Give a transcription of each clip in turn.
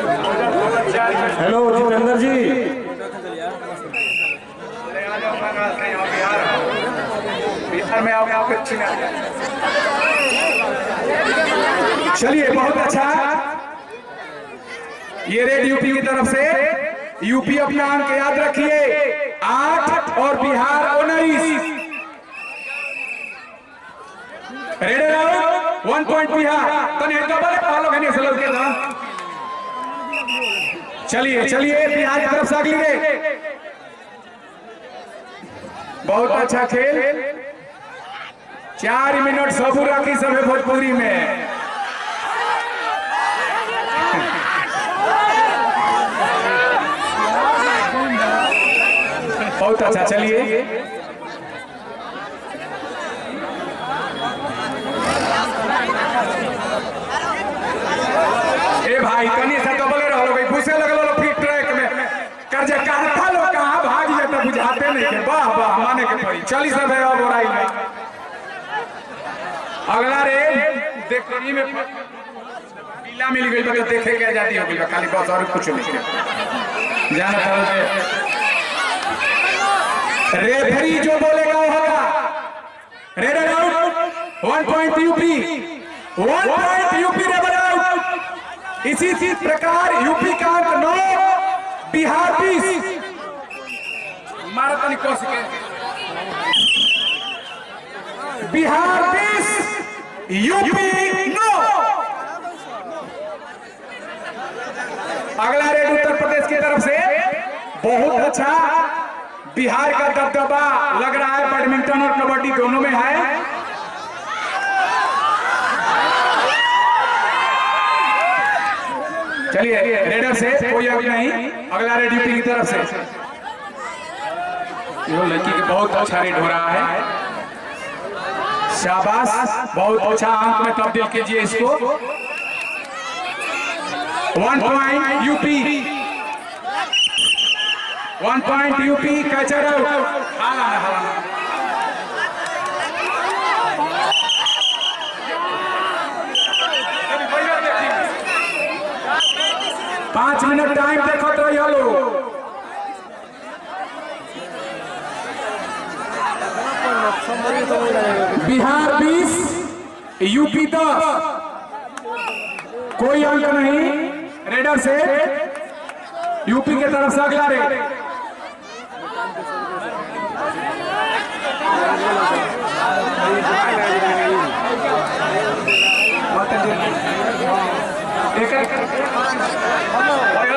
Hello Jitendra जी। बिहार में आपको चलिए बहुत अच्छा। ये रेड यूपी की तरफ से। यूपी अपना अंक याद रखिए 8 और Bihar 19। Red around 1 point Bihar. तो नहीं डबल फॉलो करने से लोग के ना। चलिए चलिए बिहार की तरफ से अगली रे। बहुत अच्छा खेल। 4 मिनट सबूर रखी सब भोजपुरी में। बहुत अच्छा। चलिए ए भाई तनी से डबल रहो भाई। घुसे लगल फिर ट्रैक में कर जे कहता लोग कहां भाग जाता बुझाते नहीं के। वाह वाह माने के पड़ी। 40 सब है अब ओराई में। अगला रे देखनी में पीला मिल गई बगल देखे के आजादी हो गई खाली बस और कुछ नहीं जाना था। रेफरी जो बोलेगा वो होगा। Red out 1 point UP. 1 point UP red out. इसी प्रकार यूपी का अंक 9 बिहार 20। मारतनी कोस के बिहार 20 यूपी 9। अगला रेड उत्तर प्रदेश की तरफ से। बहुत अच्छा बिहार का दबदबा लग रहा है। बैडमिंटन और कबड्डी दोनों में है। चलिए रेडर से कोई अभी नहीं। अगला रेड यूपी की तरफ से। ये लड़की के बहुत अच्छा रेड हो रहा है। शाबाश बहुत अच्छा अंक में तब्दील कीजिए इसको। 1 point UP. 1 point UP. Catcher हाला 5 मिनट टाइम देखो तो लो। बिहार 20 यूपी 10। कोई अंक नहीं रेडर से। यूपी के तरफ से अगला रेड।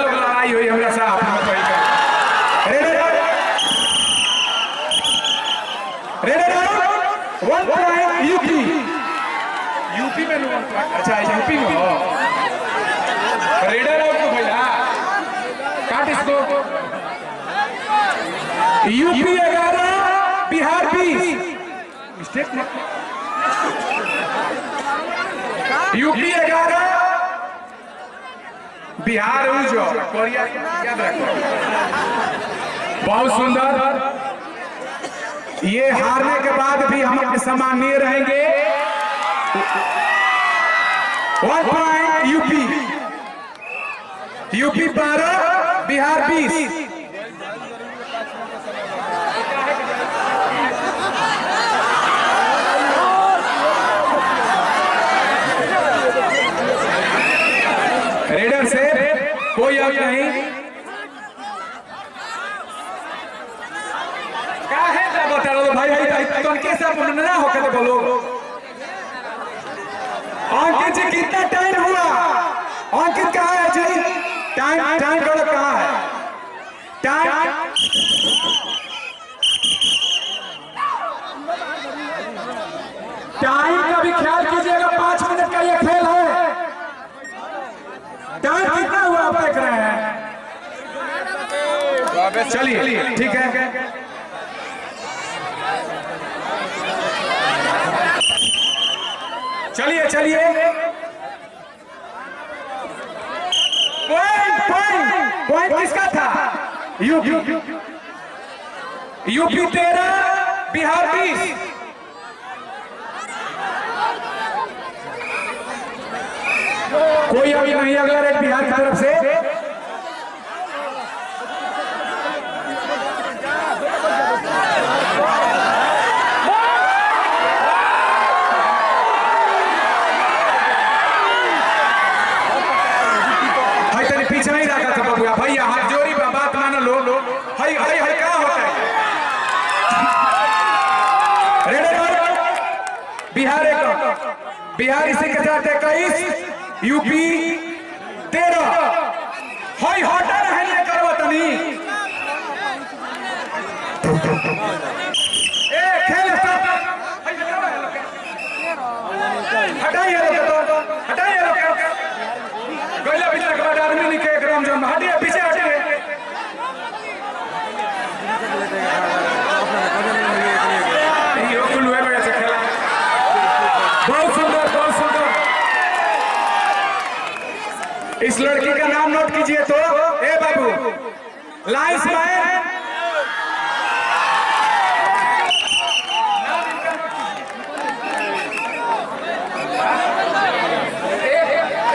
लड़ाई हुई हमारे साथ। यूपी यूपी में अच्छा यूपी में हो। रेडर आउट को भैया काट इसको। UP 11 Bihar 20। Mistake UP 11 Bihar उजो। कोरिया याद रखो। बहुत सुंदर। ये हारने के बाद भी हम अपने सम्मानीय रहेंगे। 1 point UP. UP 12 Bihar 20। Raider से कोई अंक नहीं। क्या है बता रहा भाई ना होकर तो बोलो। अंकित जी कितना टाइम हुआ? अंकित कहाँ है जी? टाइम कहाँ है? टाइम का भी ख्याल कीजिएगा। 5 मिनट का ये खेल है। टाइम कितना हुआ आप देख रहे हैं? चलिए ठीक है। चलिए पॉइंट किसका था? यूपी 13 बिहार 20। कोई अभी नहीं। अगला रेड बिहार की तरफ से। बिहार इसी के साथ 21, यूपी 13। हई हटा रहने करवा तनी ए खेल स्टार्ट हटाइए लोग हटाइए लोग गइला भीतर के बाद आदमी निके एकदम जम हटिए पीछे हटिए ये कुल हुए बड़ा से खेला बहुत सुंदर बहुत सुंदर। इस लड़की का नाम नोट कीजिए तो ए बाबू लाइन्स मैन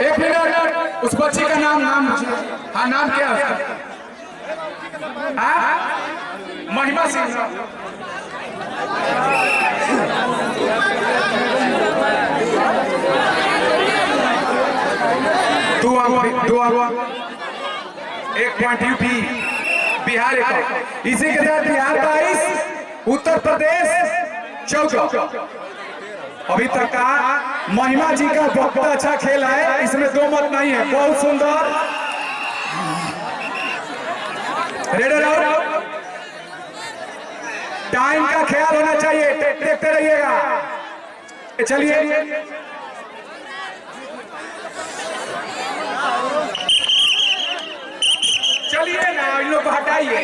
एक मिनट उस बच्ची का नाम हाँ नाम क्या है महिमा सिंह। एक पॉइंट यूपी बिहार एक। इसी के साथ बिहार 22, उत्तर प्रदेश 14। अभी तक का महिमा जी का बहुत अच्छा खेल है, इसमें दो मत नहीं है, बहुत सुंदर। रेडर आउट, टाइम का ख्याल होना चाहिए, देखते रहिएगा। चलिए चलिए ना इन लोग को हटाइए।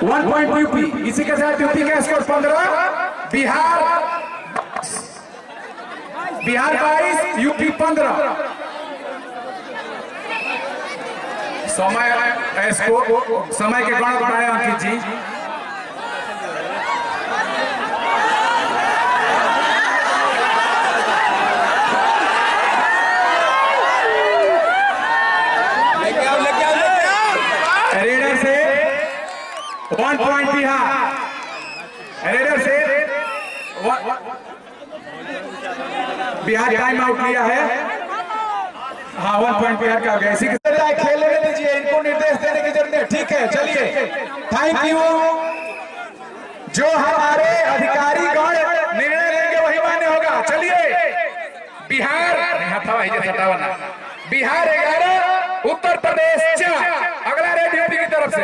1 पॉइंट यूपी। इसी के साथ यूपी का स्कोर 15, बिहार 22, यूपी 15। समय के गण बढ़ाए अंकित जी। रेडर से 1 पॉइंट बिहार, रेडर से बिहार टाइम आउट लिया है। हाँ 1 पॉइंट बिहार का हो गया। इसी के साथ खेलने दीजिए, इनको निर्देश देने की जरूरत है। ठीक है चलिए, थैंक यू। जो हमारे अधिकारी गण निर्णय लेंगे वही मान्य होगा। चलिए बिहार बिहार 11, उत्तर प्रदेश 4। अगला रेड यूपी की तरफ से।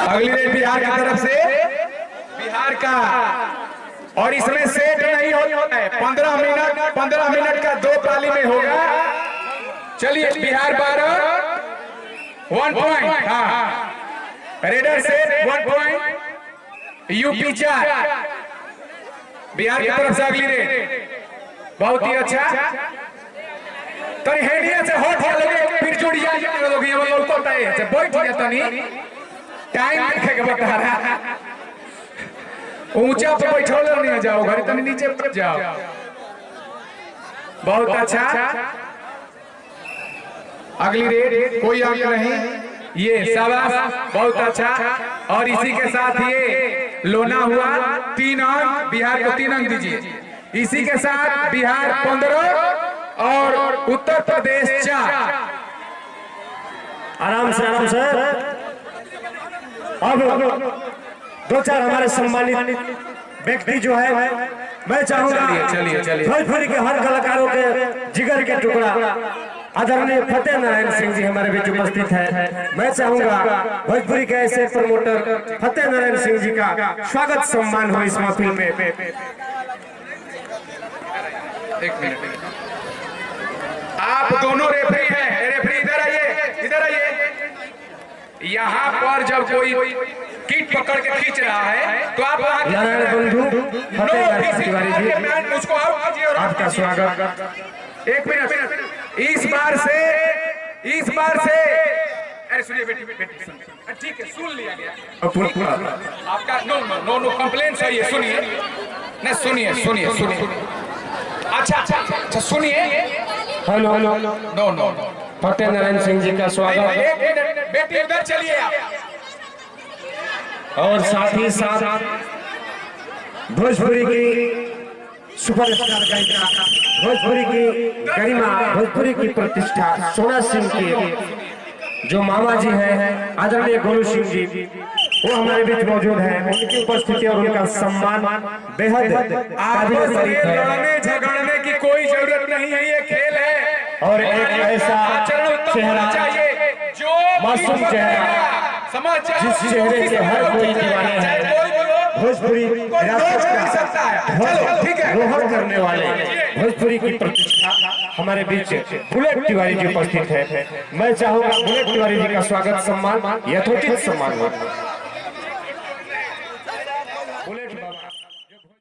अगली रेड बिहार की तरफ से, बिहार का। और इसमें सेट नहीं होता है, 15 मिनट का 2 पाली में होगा। चलिए बिहार 12, 1 पॉइंट। हाँ रेडर से 1 पॉइंट, यूपी 4। बिहार की तरफ से अगली रेड बहुत ही अच्छा। तो हेडिया से हॉट लगे फिर जुड़ जाए लोग, ये लोग को तय से बैठ जाता नहीं, टाइम देखे के बता रहा। ऊंचा पे बैठो नहीं जाओ, घर तनी नीचे पर जाओ। बहुत अच्छा। अगली रेड कोई अंक नहीं, ये शाबाश बहुत अच्छा। और इसी के साथ ये लोना हुआ 3 अंक, बिहार को 3 अंक दीजिए। इसी के साथ बिहार 15 और उत्तर प्रदेश 4। आराम से अब 2-4 हमारे सम्मानित व्यक्ति जो है, मैं चाहूंगा चलिए भोजपुरी के हर कलाकारों के जिगर के टुकड़ा आदरणीय फतेह नारायण सिंह जी हमारे बीच उपस्थित है। मैं चाहूंगा भोजपुरी के ऐसे प्रमोटर फतेह नारायण सिंह जी का स्वागत सम्मान हो इस महफिल में। एक मिनट, आप दोनों रेफरी हैं। रेफरी इधर आइए, इधर आइए। यहाँ पर जब कोई किट पकड़ के खींच रहा है तो आप नारायण बंधु फतेह नारायण तिवारी जी, उसको आउट कीजिए और आपका स्वागत। एक मिनट, इस बार से अरे सुनिए बेटी ठीक है, सुन लिया गया आपका। नो कंप्लेन सही है, सुनिए ना, सुनिए। अच्छा सुनिए। हेलो नो फतेह नारायण सिंह जी का स्वागत। एक मिनट बेटी उधर चलिए आप। और साथ ही साथ भोजपुरी की सुपरस्टार गायिका, भोजपुरी की गरिमा, भोजपुरी की प्रतिष्ठा सोना सिंह की जो मामा जी हैं आदरणीय गोलू सिंह जी, वो हमारे बीच मौजूद हैं। उनकी उपस्थिति और उनका सम्मान बेहद आपको लड़ने झगड़ने की कोई जरूरत नहीं है, ये खेल है। और एक ऐसा चेहरा, जो मासूम चेहरा, जिस चेहरे से हर कोई दीवाना है, भोजपुरी रियासत का रोहन करने वाले भोजपुरी की प्रतिष्ठा हमारे बीच बुलेट तिवारी जी उपस्थित है। मैं चाहूंगा बुलेट तिवारी जी का स्वागत सम्मान यथोचित सम्मान हो।